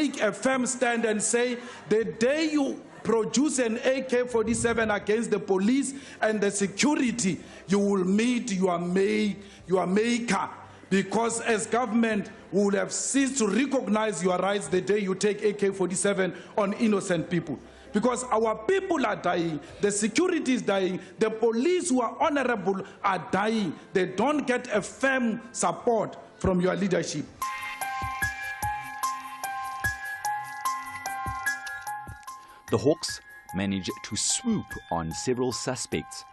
take a firm stand and say, the day you produce an AK-47 against the police and the security, you will meet your maker. Because as government, we will have ceased to recognize your rights the day you take AK-47 on innocent people. Because our people are dying, the security is dying, the police who are honorable are dying. They don't get a firm support from your leadership. The Hawks manage to swoop on several suspects.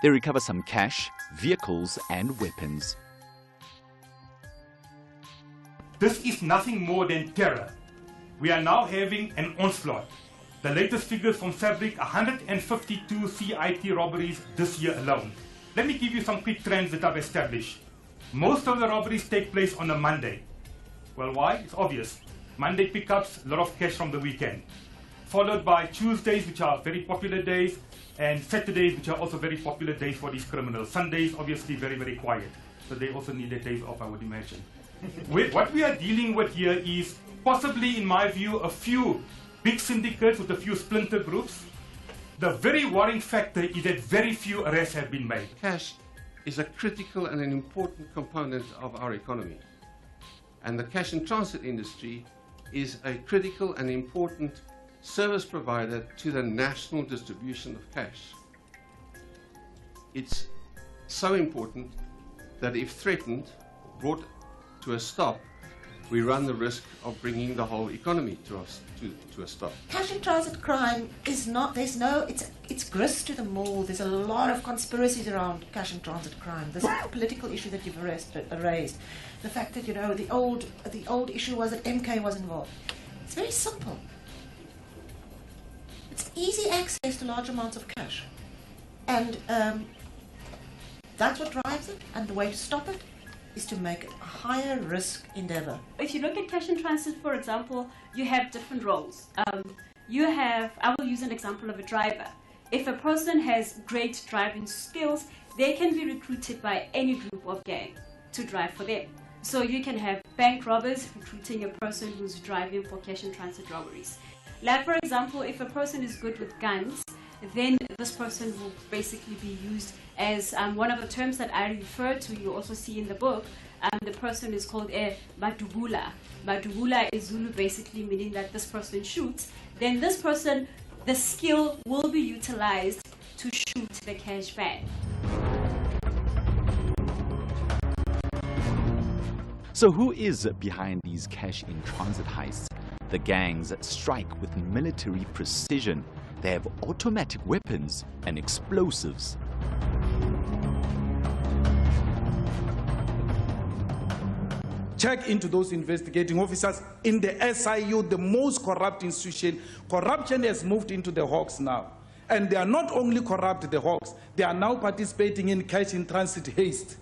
They recover some cash, vehicles and weapons. This is nothing more than terror. We are now having an onslaught. The latest figures from FLEEK, 152 CIT robberies this year alone. Let me give you some quick trends that I've established. Most of the robberies take place on a Monday. Well, why? It's obvious. Monday pickups, a lot of cash from the weekend. Followed by Tuesdays, which are very popular days, and Saturdays, which are also very popular days for these criminals. Sundays, obviously, very, very quiet. So they also need their days off, I would imagine. What we are dealing with here is possibly, in my view, a few big syndicates with a few splinter groups. The very worrying factor is that very few arrests have been made. Cash is a critical and an important component of our economy. And the cash and transit industry is a critical and important service provider to the national distribution of cash. It's so important that if threatened, brought to a stop, we run the risk of bringing the whole economy to a stop. Cash and transit crime is not, it's grist to the mold. There's a lot of conspiracies around cash and transit crime. This political issue that you've raised, the fact that, you know, the old issue was that MK was involved. It's very simple. It's easy access to large amounts of cash. And that's what drives it, and the way to stop it is to make it a higher risk endeavor. If you look at cash and transit, for example, you have different roles. I will use an example of a driver. If a person has great driving skills, they can be recruited by any group of gang to drive for them. So you can have bank robbers recruiting a person who's driving for cash and transit robberies. Like, for example, if a person is good with guns, then this person will basically be used as one of the terms that I refer to, you also see in the book, the person is called a madubula. Madubula is Zulu, basically meaning that this person shoots. Then this person, the skill will be utilized to shoot the cash bag. So who is behind these cash in transit heists? The gangs strike with military precision. They have automatic weapons and explosives. Check into those investigating officers in the SIU, the most corrupt institution. Corruption has moved into the Hawks now. And they are not only corrupt, the Hawks, they are now participating in cash in transit heist.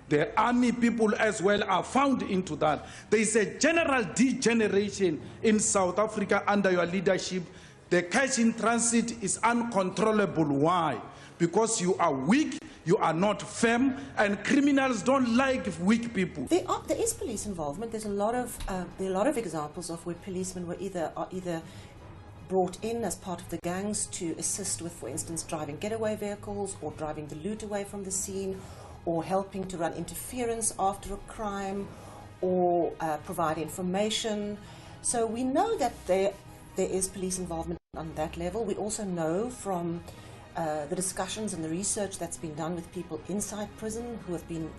The army people as well are found into that. There is a general degeneration in South Africa under your leadership. The cash in transit is uncontrollable. Why? Because you are weak, you are not firm, and criminals don't like weak people. There is police involvement. There are a lot of examples of where policemen are either brought in as part of the gangs to assist with, for instance, driving getaway vehicles or driving the loot away from the scene, or helping to run interference after a crime, or provide information. So we know that there is police involvement on that level. We also know from the discussions and the research that's been done with people inside prison who have been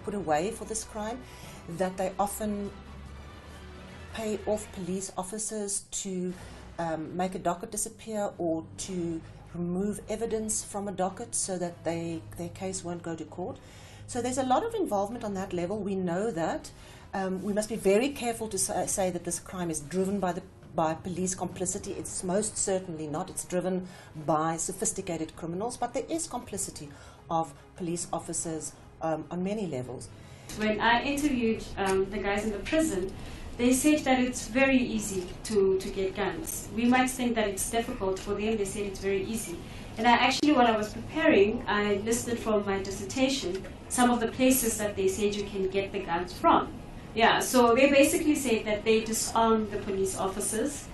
put away for this crime, that they often pay off police officers to make a docket disappear or to remove evidence from a docket so that their case won't go to court. So there's a lot of involvement on that level. We know that. We must be very careful to say that this crime is driven by police complicity. It's most certainly not. It's driven by sophisticated criminals, but there is complicity of police officers on many levels. When I interviewed the guys in the prison, they said that it's very easy to get guns. We might think that it's difficult. For them, they said it's very easy. And while I was preparing, I listed from my dissertation some of the places that they said you can get the guns from. Yeah, so they basically say that they disarm the police officers,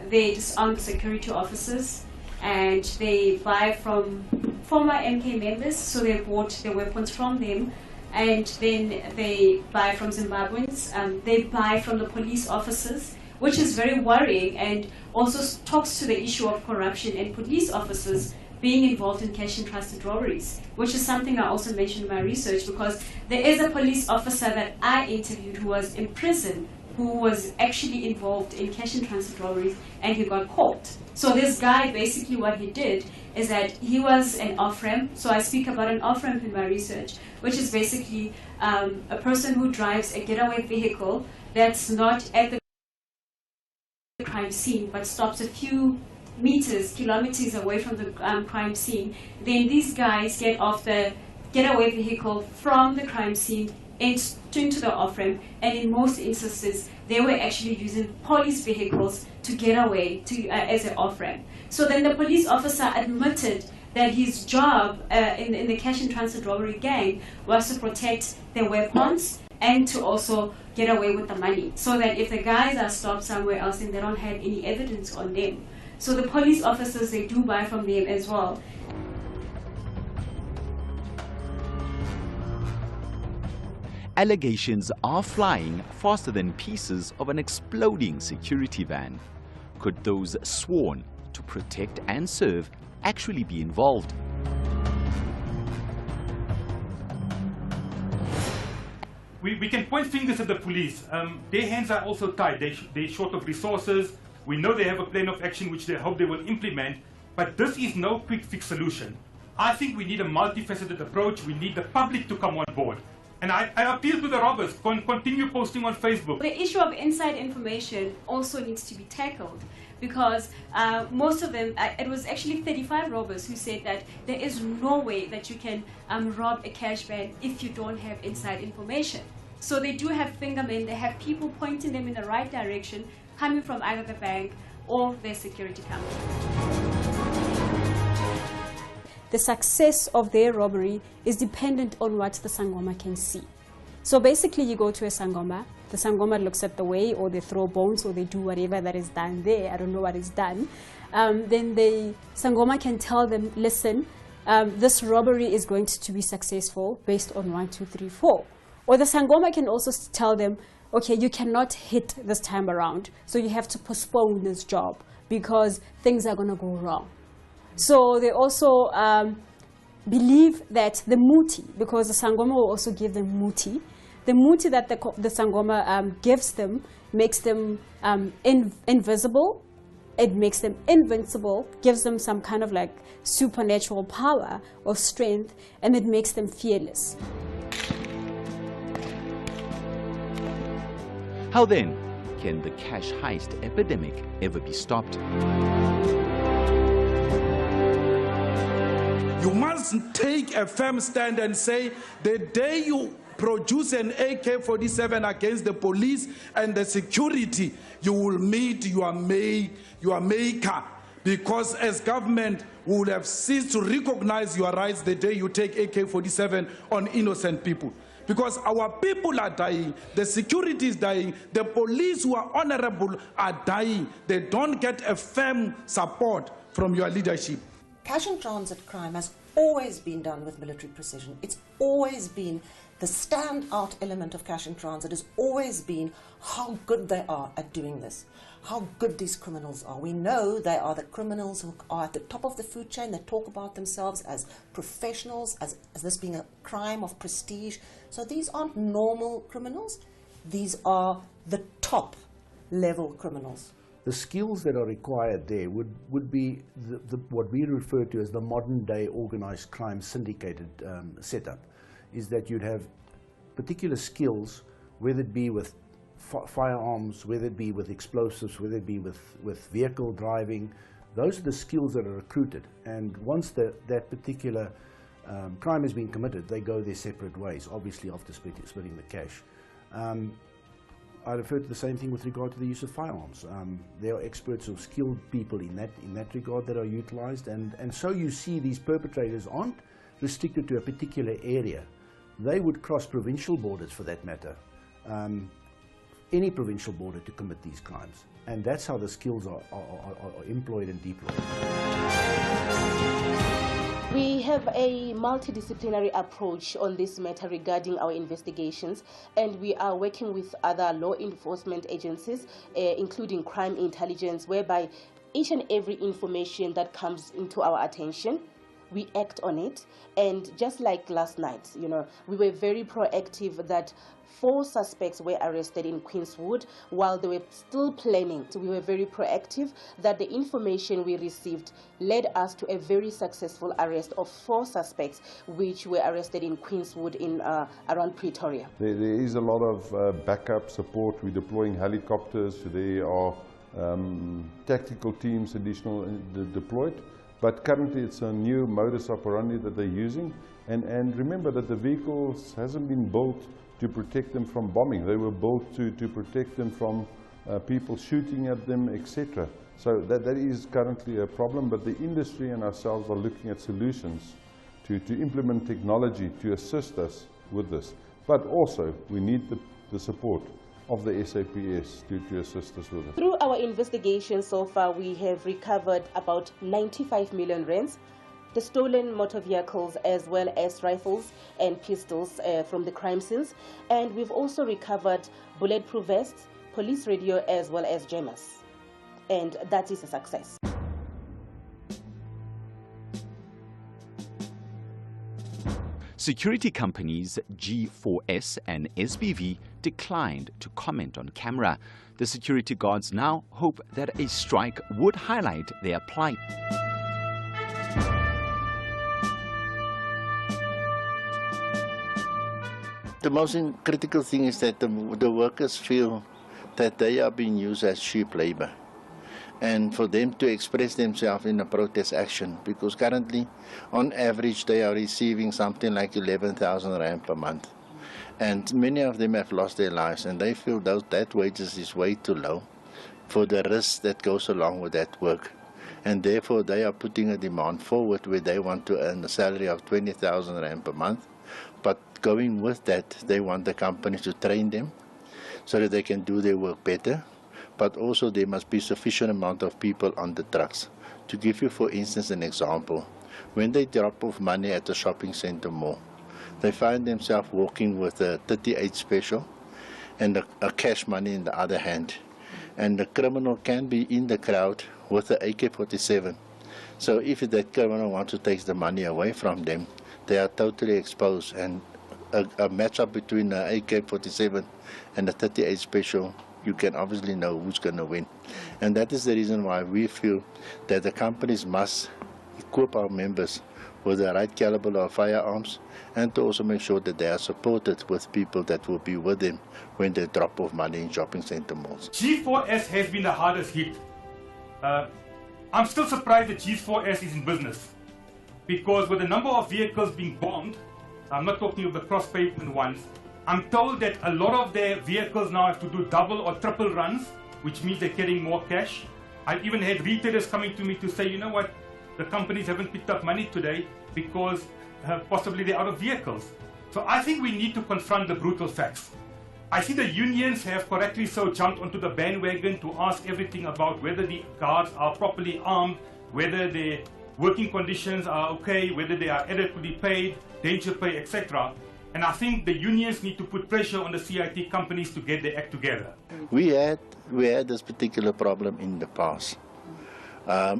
they disarm security officers, and they buy from former MK members, so they bought their weapons from them, and then they buy from Zimbabweans, they buy from the police officers, which is very worrying and also talks to the issue of corruption and police officers being involved in cash and trusted robberies, which is something I also mentioned in my research, because there is a police officer that I interviewed who was in prison, who was actually involved in cash and transit robberies, and he got caught. So this guy, basically what he did is that he was an off-ramp. So I speak about an off-ramp in my research, which is basically a person who drives a getaway vehicle that's not at the crime scene, but stops a few meters, kilometers away from the crime scene. Then these guys get off the getaway vehicle from the crime scene into the off-ramp, and in most instances, they were actually using police vehicles to get away as an off-ramp. So then the police officer admitted that his job in the cash and transit robbery gang was to protect their weapons and to also get away with the money, so that if the guys are stopped somewhere else and they don't have any evidence on them. So the police officers, they do buy from them as well. Allegations are flying faster than pieces of an exploding security van. Could those sworn to protect and serve actually be involved? We can point fingers at the police. Their hands are also tied. They're short of resources. We know they have a plan of action which they hope they will implement, but this is no quick fix solution. I think we need a multifaceted approach. We need the public to come on board. And I appeal to the robbers, continue posting on Facebook. The issue of inside information also needs to be tackled, because most of them, it was actually 35 robbers who said that there is no way that you can rob a cash van if you don't have inside information. So they do have fingermen, they have people pointing them in the right direction, coming from either the bank or their security company. The success of their robbery is dependent on what the Sangoma can see. So basically you go to a Sangoma, the Sangoma looks at the way, or they throw bones, or they do whatever that is done there, I don't know what is done. Then the Sangoma can tell them, listen, this robbery is going to be successful based on 1, 2, 3, 4. Or the Sangoma can also tell them, okay, you cannot hit this time around, so you have to postpone this job because things are going to go wrong. So they also believe that the muti, because the Sangoma will also give them muti, the muti that the Sangoma gives them makes them invisible, it makes them invincible, gives them some kind of like supernatural power or strength, and it makes them fearless. How then can the cash heist epidemic ever be stopped? You must take a firm stand and say, the day you produce an AK-47 against the police and the security, you will meet your maker. Because as government, we will have ceased to recognize your rights the day you take AK-47 on innocent people. Because our people are dying, the security is dying, the police who are honorable are dying. They don't get a firm support from your leadership. Cash and transit crime has always been done with military precision. It's always been the standout element of cash and transit has always been how good they are at doing this, how good these criminals are. We know they are the criminals who are at the top of the food chain. They talk about themselves as professionals, as this being a crime of prestige. So these aren't normal criminals. These are the top level criminals. The skills that are required there would be what we refer to as the modern day organized crime syndicated setup, is that you'd have particular skills, whether it be with firearms, whether it be with explosives, whether it be with vehicle driving. Those are the skills that are recruited, and once that particular crime has been committed, they go their separate ways, obviously after splitting the cash. I refer to the same thing with regard to the use of firearms. There are experts or skilled people in that regard that are utilized, and so you see these perpetrators aren't restricted to a particular area. They would cross provincial borders for that matter. any provincial border to commit these crimes. And that's how the skills are employed and deployed. We have a multidisciplinary approach on this matter regarding our investigations, and we are working with other law enforcement agencies, including crime intelligence, whereby each and every information that comes into our attention, we act on it. And just like last night, you know, we were very proactive that 4 suspects were arrested in Queenswood while they were still planning. So we were very proactive that the information we received led us to a very successful arrest of 4 suspects which were arrested in Queenswood in around Pretoria. There is a lot of backup support. We're deploying helicopters. There are tactical teams additional deployed. But currently it's a new modus operandi that they're using. And remember that the vehicles hasn't been built to protect them from bombing. They were built to protect them from people shooting at them, etc. So that is currently a problem, but the industry and ourselves are looking at solutions to implement technology to assist us with this. But also, we need the support of the SAPS to assist us with it. Through our investigation so far, we have recovered about 95 million rands, the stolen motor vehicles as well as rifles and pistols from the crime scenes. And we've also recovered bulletproof vests, police radio as well as jammers. And that is a success. Security companies G4S and N.B We declined to comment on camera. The security guards now hope that a strike would highlight their plight. The most critical thing is that the workers feel that they are being used as cheap labor, and for them to express themselves in a protest action, because currently, on average, they are receiving something like 11,000 rand per month. And many of them have lost their lives, and they feel that wages is way too low for the risk that goes along with that work. And therefore, they are putting a demand forward where they want to earn a salary of 20,000 rand per month. But going with that, they want the company to train them so that they can do their work better. But also there must be sufficient amount of people on the trucks. To give you, for instance, an example, when they drop off money at the shopping center mall, they find themselves walking with a 38 special and a cash money in the other hand. And the criminal can be in the crowd with the AK-47. So if that criminal wants to take the money away from them, they are totally exposed. And a match-up between the AK-47 and the 38 special, you can obviously know who's going to win. And that is the reason why we feel that the companies must equip our members with the right caliber of firearms, and to also make sure that they are supported with people that will be with them when they drop off money in shopping center malls. G4S has been the hardest hit. I'm still surprised that G4S is in business, because with the number of vehicles being bombed, I'm not talking of the cross-pavement ones, I'm told that a lot of their vehicles now have to do double or triple runs, which means they're carrying more cash. I've even had retailers coming to me to say, you know what, the companies haven't picked up money today because possibly they're out of vehicles. So I think we need to confront the brutal facts. I see the unions have correctly so jumped onto the bandwagon to ask everything about whether the guards are properly armed, whether their working conditions are okay, whether they are adequately paid, danger pay, etc. And I think the unions need to put pressure on the CIT companies to get their act together. We had this particular problem in the past.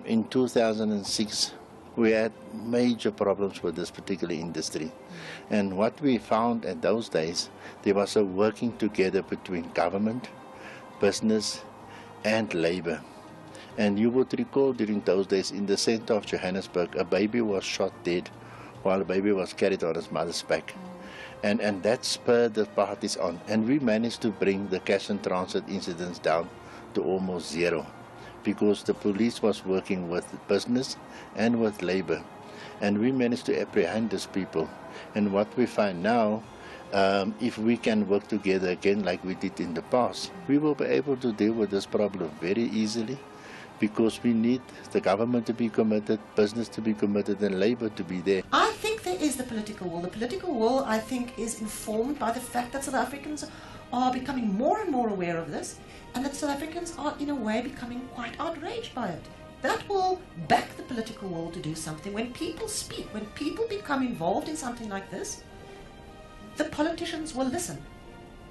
In 2006, we had major problems with this particular industry. And what we found at those days, there was a working together between government, business, and labor. And you would recall during those days, in the center of Johannesburg, a baby was shot dead while the baby was carried on his mother's back. And that spurred the parties on. And we managed to bring the cash and transit incidents down to almost zero, because the police was working with business and with labor. And we managed to apprehend these people. And what we find now, if we can work together again like we did in the past, we will be able to deal with this problem very easily, because we need the government to be committed, business to be committed, and labor to be there. I think there is the political will. The political will, I think, is informed by the fact that South Africans are becoming more and more aware of this, and that South Africans are in a way becoming quite outraged by it. That will back the political world to do something. When people speak, when people become involved in something like this, the politicians will listen.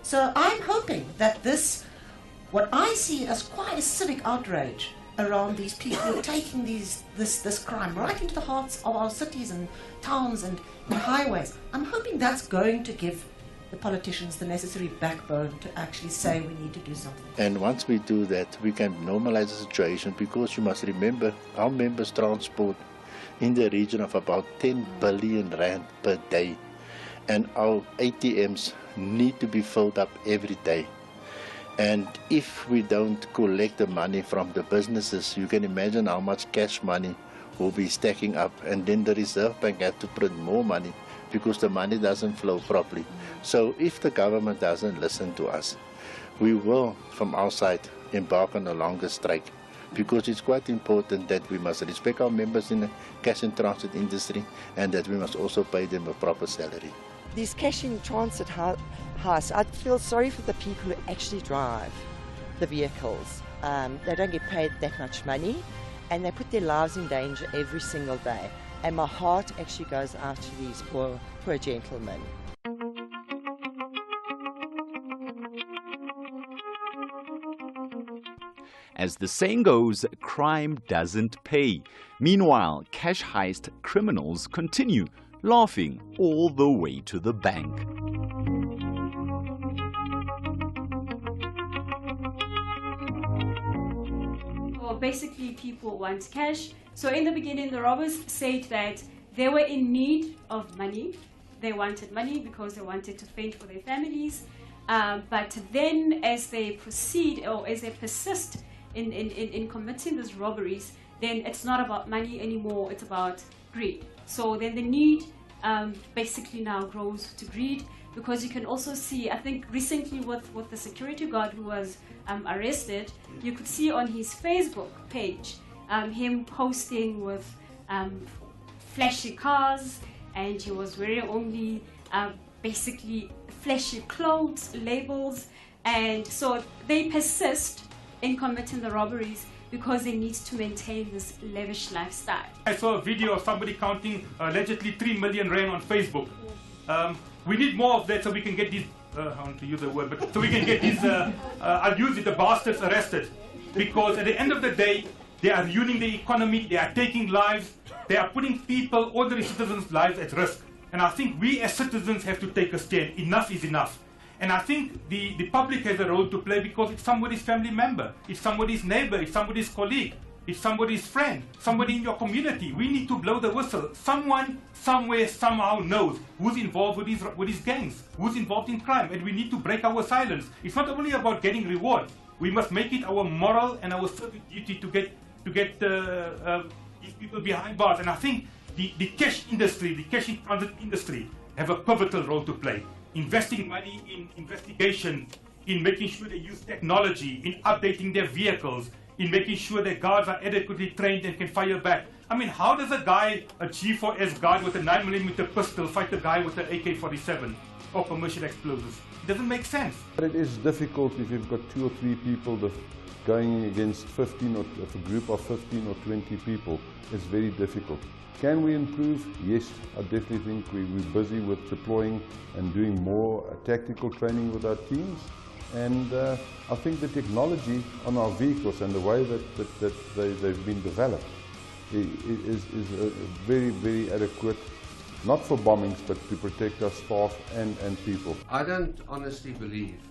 So I'm hoping that this, what I see as quite a civic outrage around these people taking this crime right into the hearts of our cities and towns and highways, I'm hoping that's going to give the politicians the necessary backbone to actually say we need to do something. And once we do that, we can normalize the situation, because you must remember our members transport in the region of about 10 billion rand per day. And our ATMs need to be filled up every day. And if we don't collect the money from the businesses, you can imagine how much cash money will be stacking up, and then the Reserve Bank have to print more money because the money doesn't flow properly. So if the government doesn't listen to us, we will, from our side, embark on a longer strike, because it's quite important that we must respect our members in the cash and transit industry, and that we must also pay them a proper salary. These cash in transit heists, I feel sorry for the people who actually drive the vehicles. They don't get paid that much money, and they put their lives in danger every single day. And my heart actually goes out to these poor gentlemen. As the saying goes, crime doesn't pay. Meanwhile, cash heist criminals continue, laughing all the way to the bank. Well, basically, people want cash. So in the beginning, the robbers said that they were in need of money. They wanted money because they wanted to fend for their families. But then as they proceed, or as they persist in committing these robberies, then it's not about money anymore, it's about greed. So then the need basically now grows to greed, because you can also see, I think recently with the security guard who was arrested, you could see on his Facebook page him posting with flashy cars, and he was wearing only basically flashy clothes, labels, and so they persist in committing the robberies because they need to maintain this lavish lifestyle. I saw a video of somebody counting allegedly 3 million rand on Facebook. We need more of that so we can get these, I want to use the word, but so we can get these, I'll use it, the bastards arrested. Because at the end of the day, they are ruining the economy, they are taking lives, they are putting people, ordinary citizens' lives at risk. And I think we as citizens have to take a stand. Enough is enough. And I think the public has a role to play, because it's somebody's family member, it's somebody's neighbor, it's somebody's colleague, it's somebody's friend, somebody in your community. We need to blow the whistle. Someone, somewhere, somehow knows who's involved with these gangs, who's involved in crime, and we need to break our silence. It's not only about getting reward. We must make it our moral and our civic duty to get these people behind bars. And I think the cash industry, the cash in transit industry, have a pivotal role to play. Investing money in investigation, in making sure they use technology, in updating their vehicles, in making sure their guards are adequately trained and can fire back. I mean, how does a guy, a G4S guard with a 9mm pistol, fight a guy with an AK-47 or commercial explosives? It doesn't make sense. But it is difficult if you've got 2 or 3 people going against 15 or a group of 15 or 20 people. It's very difficult. Can we improve? Yes, I definitely think we're busy with deploying and doing more tactical training with our teams. And I think the technology on our vehicles and the way that they've been developed is very, very adequate, not for bombings, but to protect our staff and people. I don't honestly believe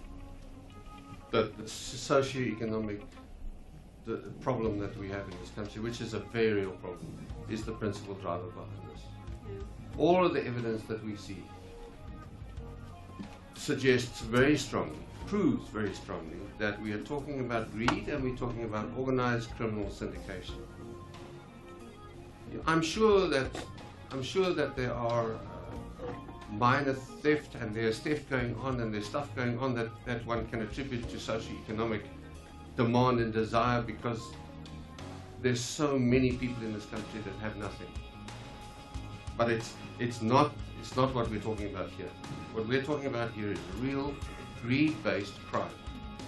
that the socio-economic problem that we have in this country, which is a very real problem, is the principal driver behind this. All of the evidence that we see suggests very strongly, proves very strongly, that we are talking about greed and we're talking about organized criminal syndication. I'm sure that there are minor theft, and there's theft going on, and there's stuff going on that one can attribute to socio-economic demand and desire, because there's so many people in this country that have nothing. But it's not what we're talking about here. What we're talking about here is real greed-based crime.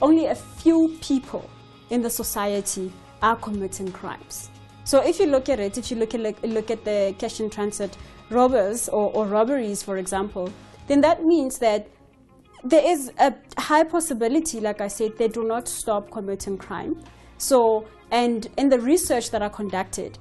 Only a few people in the society are committing crimes. So if you look at it, if you look at the cash in transit robbers or robberies, for example, then that means that there is a high possibility, like I said, they do not stop committing crime. So, and in the research that are conducted,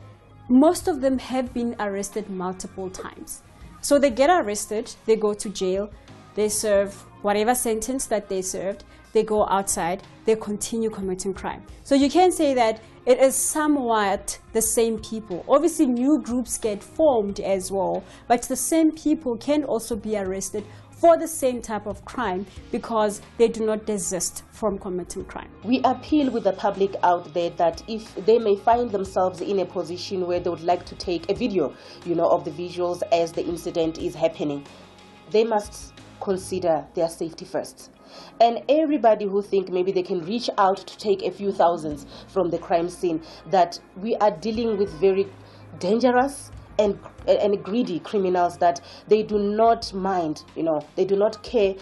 most of them have been arrested multiple times. So they get arrested, they go to jail, they serve whatever sentence that they served, they go outside, they continue committing crime. So you can say that it is somewhat the same people. Obviously new groups get formed as well, but the same people can also be arrested for the same type of crime because they do not desist from committing crime. We appeal with the public out there that if they may find themselves in a position where they would like to take a video, of the visuals as the incident is happening, they must consider their safety first. And everybody who think maybe they can reach out to take a few thousands from the crime scene, that we are dealing with very dangerous and greedy criminals, that they do not mind, they do not care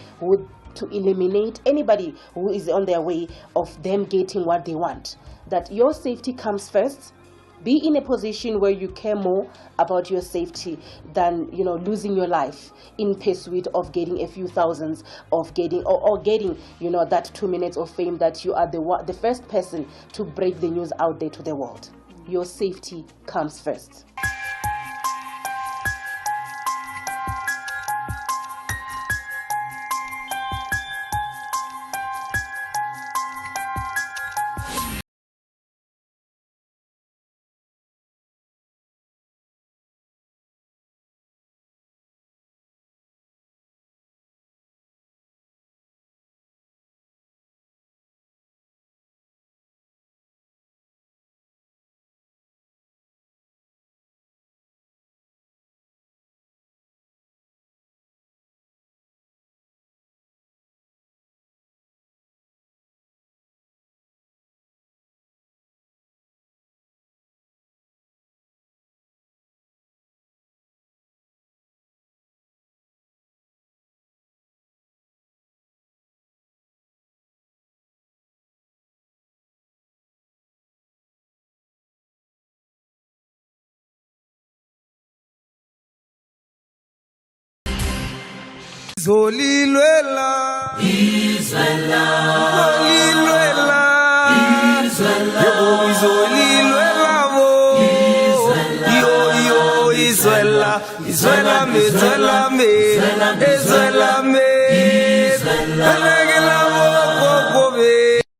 to eliminate anybody who is on their way of them getting what they want. That your safety comes first. Be in a position where you care more about your safety than losing your life in pursuit of getting a few thousands, of getting or getting that 2 minutes of fame, that you are the first person to break the news out there to the world. Your safety comes first. Zolilwela Izwela Zolilwela Izwela Yo Zolilwela wo Izwela Yo Izwela Izwela me Izwela me Izwela me